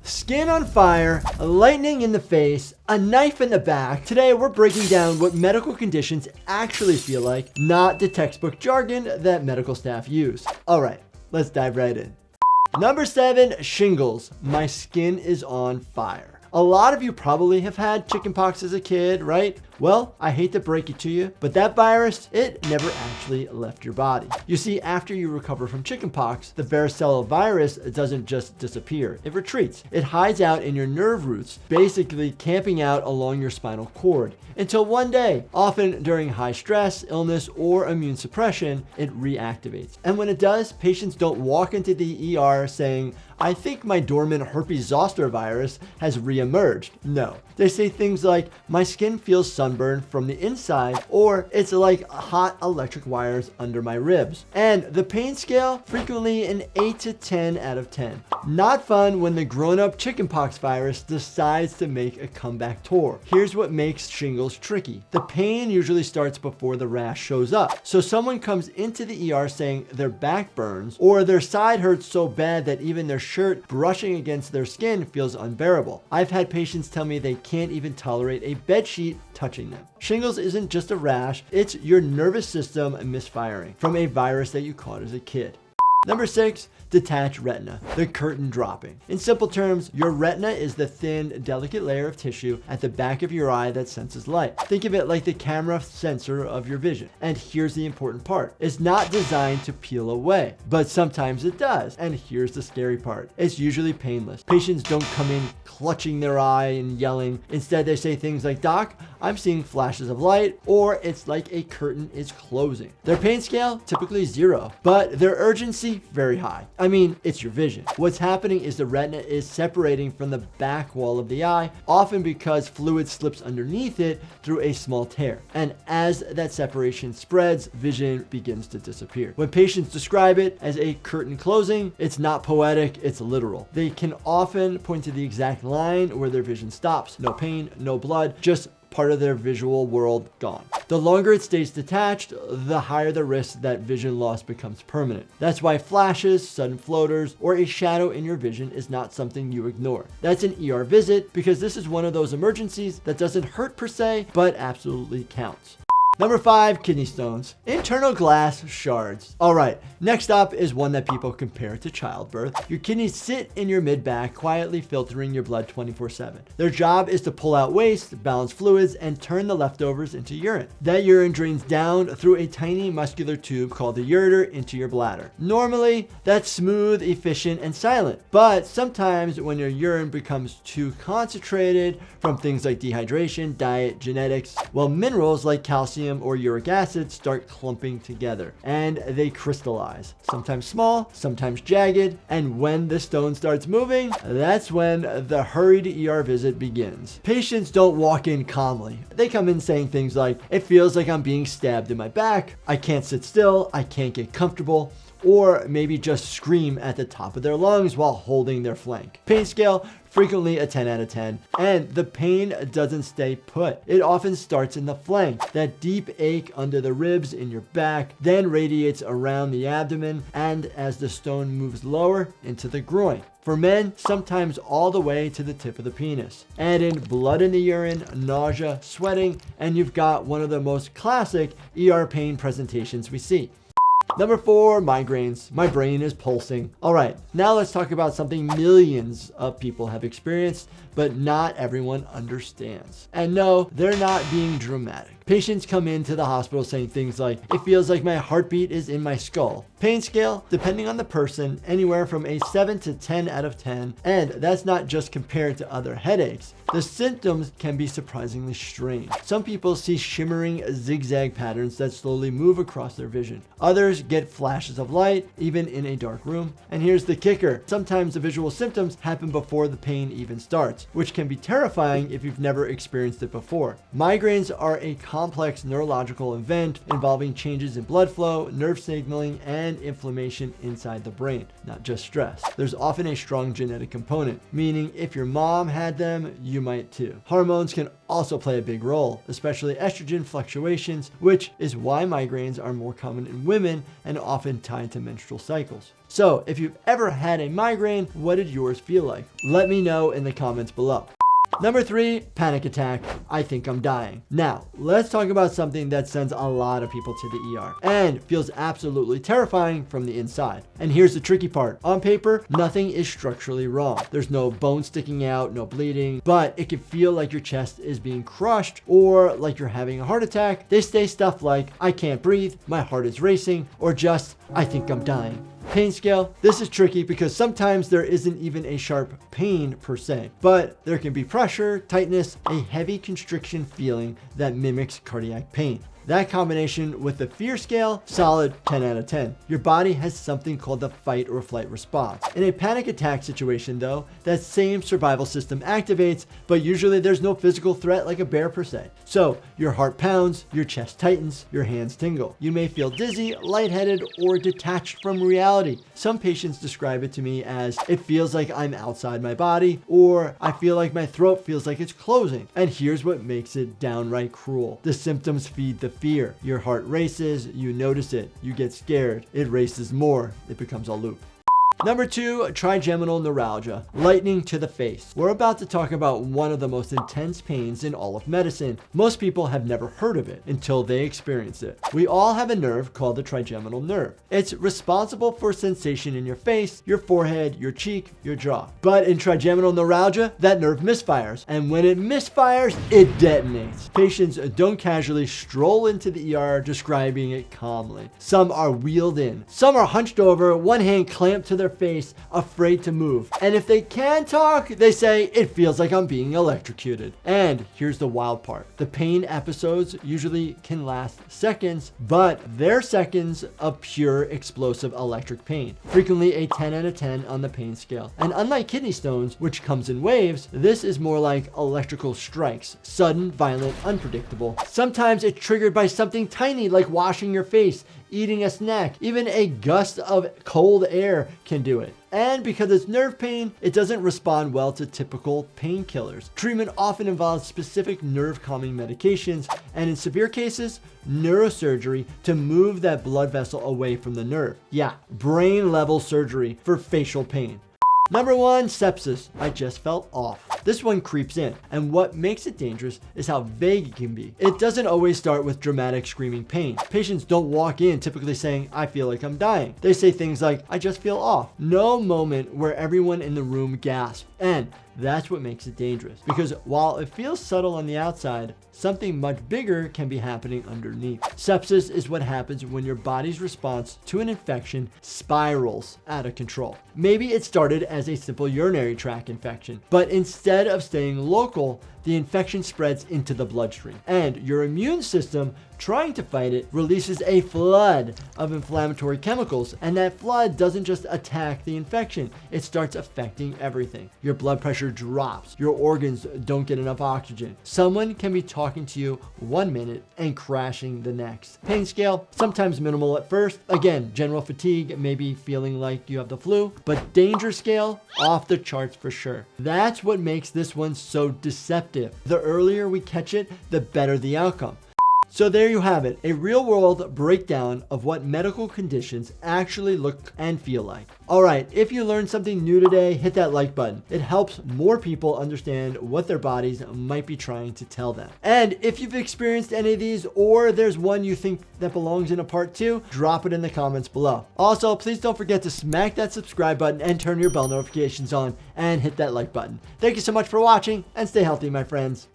Skin on fire, lightning in the face, a knife in the back. Today we're breaking down what medical conditions actually feel like, not the textbook jargon that medical staff use. All right, let's dive right in. Number 7, shingles. My skin is on fire. A lot of you probably have had chickenpox as a kid, right? Well, I hate to break it to you, but that virus, it never actually left your body. You see, after you recover from chickenpox, the varicella virus doesn't just disappear. It retreats. It hides out in your nerve roots, basically camping out along your spinal cord, until one day, often during high stress, illness, or immune suppression, it reactivates. And when it does, patients don't walk into the ER saying, I think my dormant herpes zoster virus has reemerged. No. They say things like, my skin feels sunburned from the inside, or it's like hot electric wires under my ribs. And the pain scale, frequently an 8 to 10 out of 10. Not fun when the grown-up chickenpox virus decides to make a comeback tour. Here's what makes shingles tricky. The pain usually starts before the rash shows up. So someone comes into the ER saying their back burns, or their side hurts so bad that even their shirt brushing against their skin feels unbearable. I've had patients tell me they can't even tolerate a bedsheet touching them. Shingles isn't just a rash, it's your nervous system misfiring from a virus that you caught as a kid. Number 6, detached retina, the curtain dropping. In simple terms, your retina is the thin, delicate layer of tissue at the back of your eye that senses light. Think of it like the camera sensor of your vision. And here's the important part. It's not designed to peel away, but sometimes it does. And here's the scary part. It's usually painless. Patients don't come in clutching their eye and yelling. Instead, they say things like, Doc, I'm seeing flashes of light, or it's like a curtain is closing. Their pain scale, typically 0, but their urgency, very high. I mean, it's your vision. What's happening is the retina is separating from the back wall of the eye, often because fluid slips underneath it through a small tear. And as that separation spreads, vision begins to disappear. When patients describe it as a curtain closing, it's not poetic, it's literal. They can often point to the exact line where their vision stops. No pain, no blood, just part of their visual world gone. The longer it stays detached, the higher the risk that vision loss becomes permanent. That's why flashes, sudden floaters, or a shadow in your vision is not something you ignore. That's an ER visit, because this is one of those emergencies that doesn't hurt per se, but absolutely counts. Number 5, kidney stones. Internal glass shards. All right, next up is one that people compare to childbirth. Your kidneys sit in your mid-back, quietly filtering your blood 24/7. Their job is to pull out waste, balance fluids, and turn the leftovers into urine. That urine drains down through a tiny muscular tube called the ureter into your bladder. Normally, that's smooth, efficient, and silent. But sometimes when your urine becomes too concentrated from things like dehydration, diet, genetics, well, minerals like calcium or uric acid start clumping together and they crystallize, sometimes small, sometimes jagged, and when the stone starts moving, that's when the hurried ER visit begins. Patients don't walk in calmly. They come in saying things like, it feels like I'm being stabbed in my back, I can't sit still, I can't get comfortable, or maybe just scream at the top of their lungs while holding their flank. Pain scale, frequently a 10 out of 10, and the pain doesn't stay put. It often starts in the flank, that deep ache under the ribs in your back, then radiates around the abdomen, and as the stone moves lower, into the groin. For men, sometimes all the way to the tip of the penis. Add in blood in the urine, nausea, sweating, and you've got one of the most classic ER pain presentations we see. Number 4, migraines. My brain is pulsing. All right, now let's talk about something millions of people have experienced, but not everyone understands. And no, they're not being dramatic. Patients come into the hospital saying things like, it feels like my heartbeat is in my skull. Pain scale, depending on the person, anywhere from a 7 to 10 out of 10. And that's not just compared to other headaches. The symptoms can be surprisingly strange. Some people see shimmering zigzag patterns that slowly move across their vision. Others get flashes of light, even in a dark room. And here's the kicker. Sometimes the visual symptoms happen before the pain even starts, which can be terrifying if you've never experienced it before. Migraines are a complex neurological event involving changes in blood flow, nerve signaling, and inflammation inside the brain, not just stress. There's often a strong genetic component, meaning if your mom had them, you might too. Hormones can also play a big role, especially estrogen fluctuations, which is why migraines are more common in women and often tied to menstrual cycles. So if you've ever had a migraine, what did yours feel like? Let me know in the comments below. Number 3, panic attack. I think I'm dying. Now, let's talk about something that sends a lot of people to the ER and feels absolutely terrifying from the inside. And here's the tricky part. On paper, nothing is structurally wrong. There's no bone sticking out, no bleeding, but it can feel like your chest is being crushed or like you're having a heart attack. They say stuff like, I can't breathe, my heart is racing, or just, I think I'm dying. Pain scale. This is tricky because sometimes there isn't even a sharp pain per se, but there can be pressure, tightness, a heavy constriction feeling that mimics cardiac pain. That combination with the fear scale, solid 10 out of 10. Your body has something called the fight or flight response. In a panic attack situation though, that same survival system activates, but usually there's no physical threat like a bear per se. So your heart pounds, your chest tightens, your hands tingle. You may feel dizzy, lightheaded, or detached from reality. Some patients describe it to me as, it feels like I'm outside my body, or I feel like my throat feels like it's closing. And here's what makes it downright cruel. The symptoms feed the fear. Your heart races, you notice it, you get scared, it races more, it becomes a loop. Number 2, trigeminal neuralgia, lightning to the face. We're about to talk about one of the most intense pains in all of medicine. Most people have never heard of it until they experience it. We all have a nerve called the trigeminal nerve. It's responsible for sensation in your face, your forehead, your cheek, your jaw. But in trigeminal neuralgia, that nerve misfires, and when it misfires, it detonates. Patients don't casually stroll into the ER describing it calmly. Some are wheeled in. Some are hunched over, one hand clamped to their face, afraid to move. And if they can talk, they say, it feels like I'm being electrocuted. And here's the wild part. The pain episodes usually can last seconds, but they're seconds of pure explosive electric pain. Frequently a 10 out of 10 on the pain scale. And unlike kidney stones, which comes in waves, this is more like electrical strikes. Sudden, violent, unpredictable. Sometimes it's triggered by something tiny like washing your face, eating a snack. Even a gust of cold air can do it. And because it's nerve pain, it doesn't respond well to typical painkillers. Treatment often involves specific nerve calming medications, and in severe cases, neurosurgery to move that blood vessel away from the nerve. Yeah, brain level surgery for facial pain. Number 1, sepsis. I just felt off. This one creeps in, and what makes it dangerous is how vague it can be. It doesn't always start with dramatic screaming pain. Patients don't walk in typically saying, I feel like I'm dying. They say things like, I just feel off. No moment where everyone in the room gasps. And that's what makes it dangerous. Because while it feels subtle on the outside, something much bigger can be happening underneath. Sepsis is what happens when your body's response to an infection spirals out of control. Maybe it started as a simple urinary tract infection, but instead of staying local, the infection spreads into the bloodstream. And your immune system, trying to fight it, releases a flood of inflammatory chemicals. And that flood doesn't just attack the infection, it starts affecting everything. Your blood pressure drops, your organs don't get enough oxygen. Someone can be talking to you 1 minute and crashing the next. Pain scale, sometimes minimal at first. Again, general fatigue, maybe feeling like you have the flu, but danger scale, off the charts for sure. That's what makes this one so deceptive. The earlier we catch it, the better the outcome. So there you have it, a real-world breakdown of what medical conditions actually look and feel like. Alright, if you learned something new today, hit that like button. It helps more people understand what their bodies might be trying to tell them. And if you've experienced any of these, or there's one you think that belongs in a part 2, drop it in the comments below. Also, please don't forget to smack that subscribe button and turn your bell notifications on and hit that like button. Thank you so much for watching, and stay healthy, my friends.